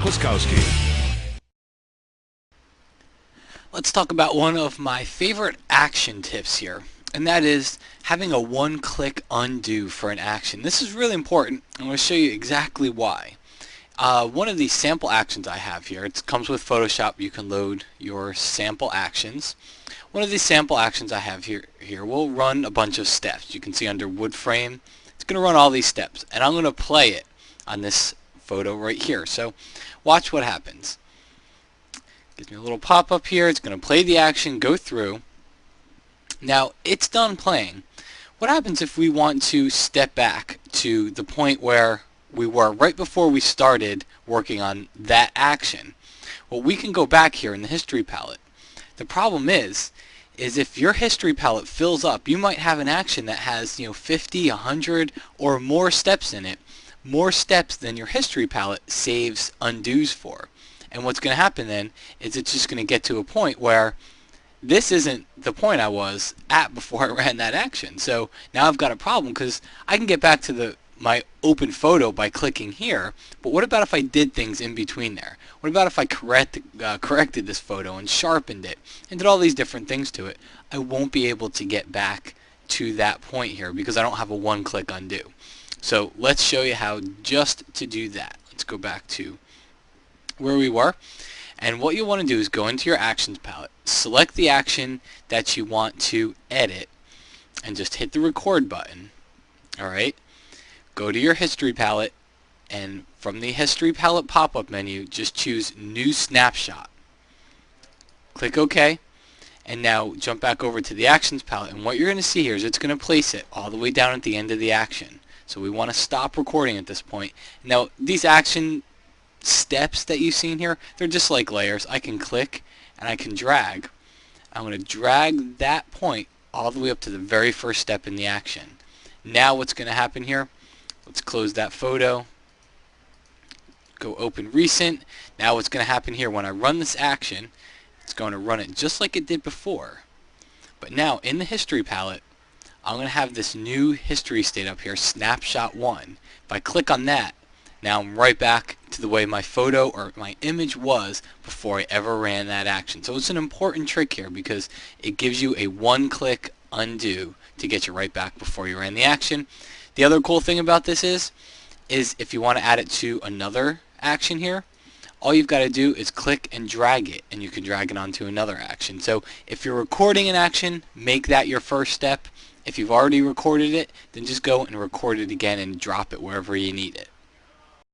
Kluskowski. Let's talk about one of my favorite action tips here, and that is having a one-click undo for an action. This is really important. I'm going to show you exactly why. One of these sample actions I have here, it comes with Photoshop. You can load your sample actions. One of these sample actions I have here will run a bunch of steps. You can see under wood frame, it's going to run all these steps, and I'm going to play it on this photo right here. So watch what happens. Gives me a little pop-up here. It's going to play the action, go through. Now it's done playing. What happens if we want to step back to the point where we were right before we started working on that action? Well, we can go back here in the history palette. The problem is if your history palette fills up, you might have an action that has 50, 100 or more steps in it. More steps than your history palette saves undos for. And what's going to happen then is it's just going to get to a point where this isn't the point I was at before I ran that action. So now I've got a problem because I can get back to my open photo by clicking here, but what about if I did things in between there? What about if I corrected this photo and sharpened it and did all these different things to it? I won't be able to get back to that point here because I don't have a one-click undo. So let's show you how just to do that. Let's go back to where we were, and what you want to do is go into your actions palette, select the action that you want to edit, and just hit the record button. Alright, go to your history palette, and from the history palette pop-up menu just choose new snapshot. Click OK, and now jump back over to the actions palette, and what you're going to see here is it's going to place it all the way down at the end of the action. So we want to stop recording at this point. Now these action steps that you've seen here, they're just like layers. I can click and I can drag. I'm going to drag that point all the way up to the very first step in the action. Now what's going to happen here, let's close that photo, go open recent. Now what's going to happen here, when I run this action, it's going to run it just like it did before. But now in the history palette, I'm going to have this new history state up here, snapshot 1. If I click on that, now I'm right back to the way my photo or my image was before I ever ran that action. So it's an important trick here because it gives you a one-click undo to get you right back before you ran the action. The other cool thing about this is if you want to add it to another action here, all you've got to do is click and drag it, and you can drag it onto another action. So if you're recording an action, make that your first step. If you've already recorded it, then just go and record it again and drop it wherever you need it.